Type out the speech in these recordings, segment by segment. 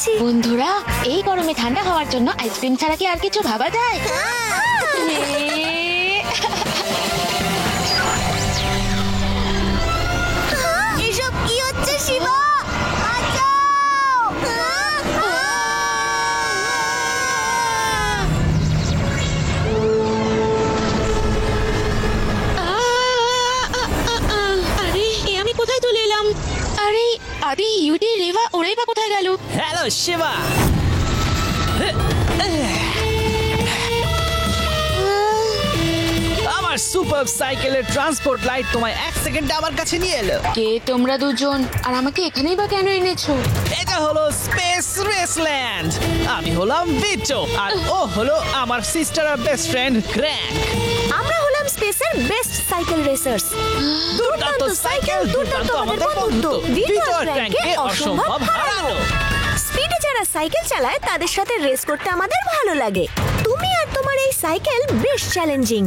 যাচ্ছি। বন্ধুরা, এই গরমে ঠান্ডা হওয়ার জন্য আইসক্রিম ছাড়া কি আর কিছু ভাবা যায়? এসব কি হচ্ছে শিবা? বাঁচাও! আরে এ আমি কোথায় চলে এলাম? আরে আদি, ইউডি, রেভা, ওরাই বা কোথায় গেল? হ্যালো শিবা। আমার সুপার সাইকেলের ট্রান্সপোর্ট লাইট তোমায় 1 সেকেন্ডে আমার কাছে নিয়ে এলো। কে তোমরা দুজন, আর আমাকে এখানেই বা কেন এনেছো? এটা হলো স্পেস রেসল্যান্ড। আমি হলাম ভিটো, আর ও হলো আমার সিস্টার আর বেস্ট ফ্রেন্ড ক্র্যাঙ্ক। আমরা হলাম স্পেসের বেস্ট সাইকেল রেসার্স। দুর্দান্ত সাইকেল, দুর্দান্ত আমাদের বন্ধুত্ব। ভিটো আর ক্র্যাঙ্ককে অসম্ভব হারানো। স্পিডে যারা সাইকেল চালায় তাদের সাথে রেস করতে আমাদের ভালো লাগে। তুমি আর তোমার এই সাইকেল বেশ চ্যালেঞ্জিং,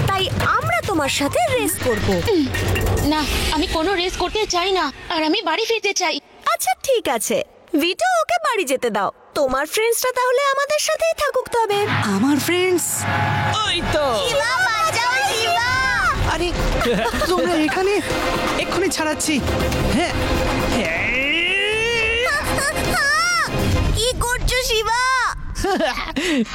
তাই আমরা তোমার সাথে রেস করব। না, আমি কোনো রেস করতে চাই না, আর আমি বাড়ি ফিরতে চাই। আচ্ছা ঠিক আছে, ভিটো ওকে বাড়ি যেতে দাও। তোমার ফ্রেন্ডসটা তাহলে আমাদের সাথেই থাকুক তবে। আমার ফ্রেন্ডস? ওই তো। আরে তোমরা এখানে? এক্ষুনি ছাড়াচ্ছি। হ্যাঁ, কি করছো শিবা?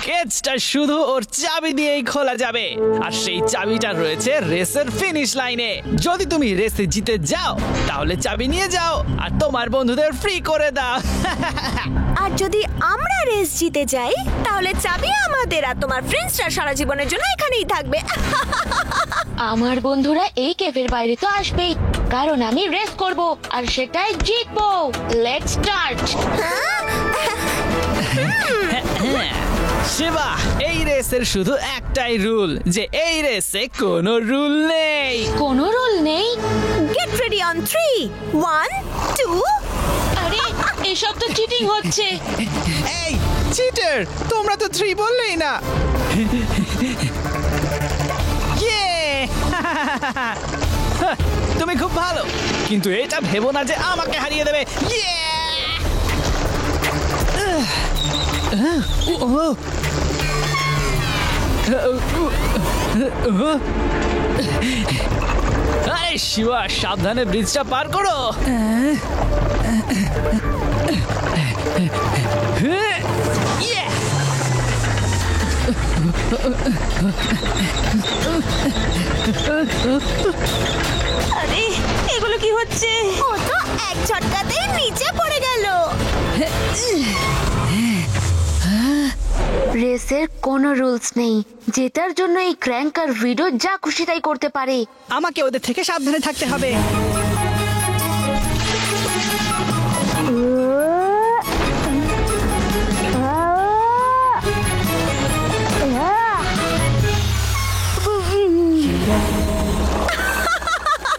কেজটা শুধু ওর চাবি দিয়েই খোলা যাবে, আর সেই চাবিটা রয়েছে রেসের ফিনিশ লাইনে। যদি তুমি রেসে জিতে যাও তাহলে চাবি নিয়ে যাও আর তোমার বন্ধুদের ফ্রি করে দাও। আর যদি আমরা রেস জিতে যাই তাহলে চাবি আমাদের, আর তোমার ফ্রেন্ডসরা সারা জীবনের জন্য এখানেই থাকবে। আমার বন্ধুরা এই কেভের বাইরে তো আসবেই, কারণ আমি রেস করব আর সেটাই জিতবো। Let's start. শিবা, এই রেসের শুধু একটাই রুল, যে এই রেসে কোনো রুল নেই। কোনো রুল নেই? Get ready on 3, 1, 2। আরে এসব তো চিটিং হচ্ছে। এই চিটার, তোমরা তো 3 বললেই না। তুমি খুব ভালো, কিন্তু এটা ভেবো না যে আমাকে হারিয়ে দেবে। আরে শিবা, সাবধানে ব্রিজটা পার করো। আরে এগুলো কি হচ্ছে? ও তো এক ঝটকাতেই নিচে পড়ে গেল। রেসের কোনো রুলস নেই, জেতার জন্য এই ক্র্যাঙ্ক আর ভিডিও যা খুশি তাই করতে পারে। আমাকে ওদের থেকে সাবধানে থাকতে হবে।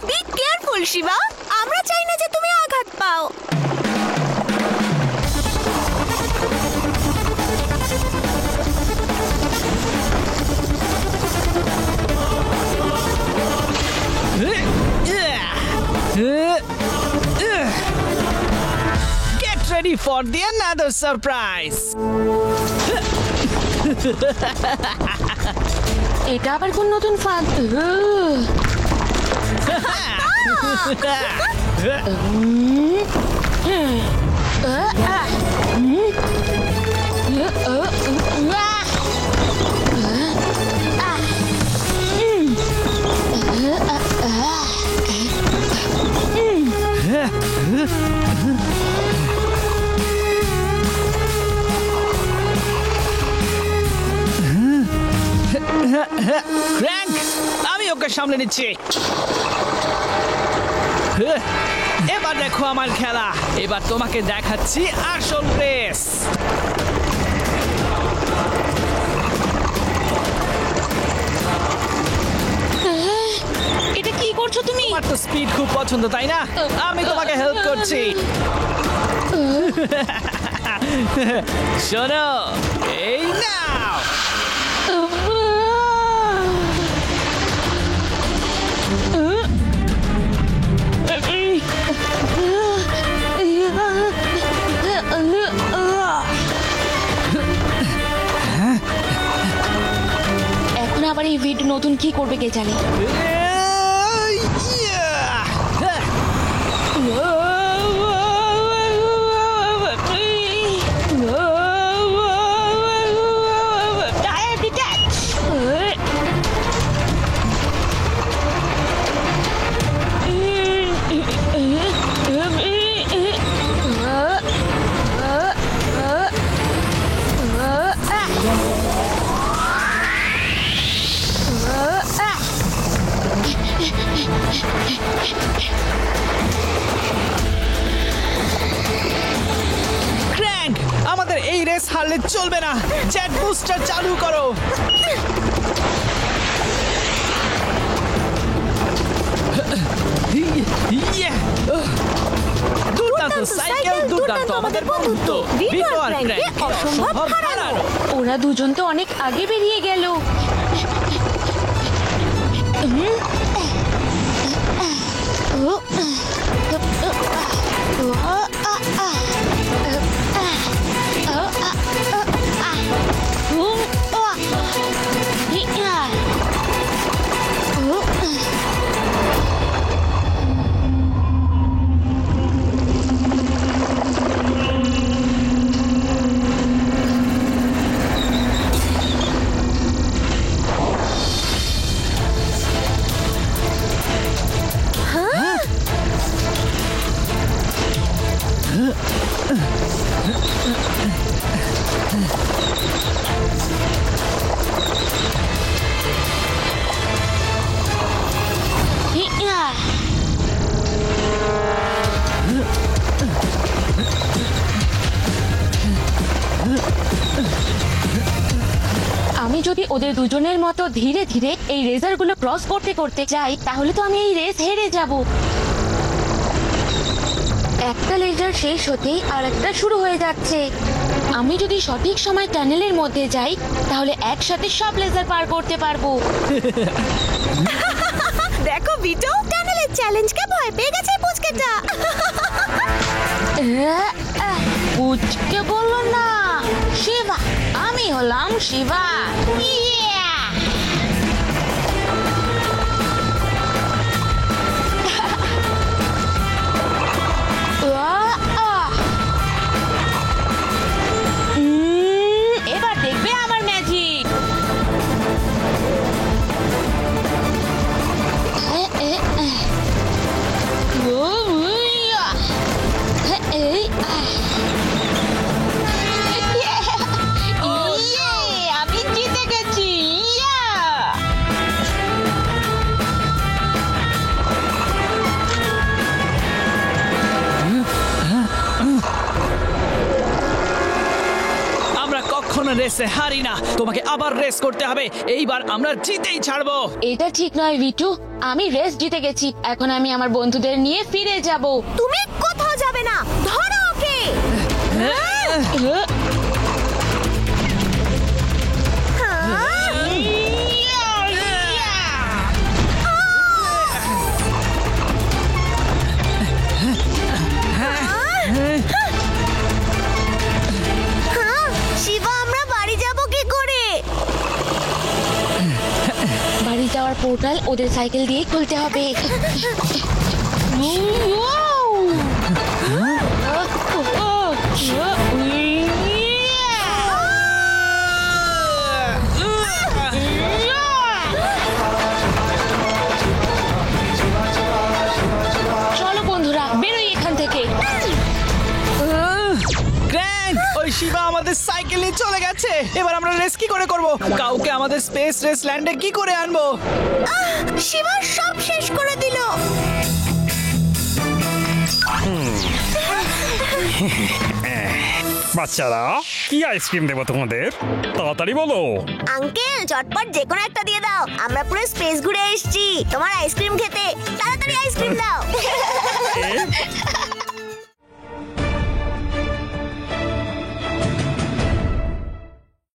বি কেয়ারফুল শিবা, আমরা চাই না যে তুমি আঘাত পাও। Get ready for the another surprise. এটা আবার কোন নতুন ফাঁদ? ক্র্যাঙ্ক, আমি ওকে সামলে নিচ্ছি। এবার দেখো আমার খেলা। এবার তোমাকে দেখাচ্ছি আসল রেস। এটা কি করছো তুমি? তোমার তো স্পিড খুব পছন্দ, তাই না? আমি তোমাকে হেল্প করছি। শোনো, এই নাও। এবার এই ভিড নতুন কি করবে কে জানে। Tire detach! ক্র্যাঙ্ক, আমাদের এই রেস হারলে চলবে না। জেট বুস্টার চালু করো। দুর্দান্ত সাইকেল, দুর্দান্ত আমাদের বন্ধুত্ব। ভিটো আর ক্র্যাঙ্ককে অসম্ভব হারানো। ওরা দুজন তো অনেক আগে বেরিয়ে গেল। আমি যদি ওদের দুজনের মতো ধীরে ধীরে এই রেজারগুলো ক্রস করতে করতে যাই তাহলে তো আমি এই রেস হেরে যাব। একটা লেজার শেষ হতেই আর একটা শুরু হয়ে যাচ্ছে। আমি যদি সঠিক সময় টানেলের মধ্যে যাই তাহলে একসাথে সব লেজার পার করতে পারবো। দেখো ভিটো, টানেলের চ্যালেঞ্জকে ভয় পেয়ে গেছে পুচকেটা। পুচকে বললো না, শিবা। আমি হলাম শিবা। এবার দেখবে আমার ম্যাজিক। আমি জিতে গেছি। আমরা কখনো রেসে হারি না। তোমাকে আবার রেস করতে হবে। এইবার আমরা জিতেই ছাড়বো। এটা ঠিক নয় ভিটু, আমি রেস জিতে গেছি। এখন আমি আমার বন্ধুদের নিয়ে ফিরে যাব। তুমি কোথাও যাবে না, ধরো ওকে। শিবা, আমরা বাড়ি যাব কি করে? বাড়ি যাওয়ার পোর্টাল ওদের সাইকেল দিয়ে খুলতে হবে। চলো বন্ধুরা, বেরোই এখান থেকে। ক্র্যাঙ্ক, ওই শিবা আমাদের সাইকেল নিয়ে চলে গেছে। এবার আমরা রেস কি করে করব? কাউকে আমাদের স্পেস রেস ল্যান্ডে কি করে আনবো? শিবা সব শেষ করে দিল। বাচ্চারা, কি আইসক্রিম দেবো তোমাদের? তাড়াতাড়ি বলো। আঙ্কেল, চটপট যে কোনো একটা দিয়ে দাও। আমরা পুরো স্পেস ঘুরে এসেছি তোমার আইসক্রিম খেতে। তাড়াতাড়ি আইসক্রিম দাও।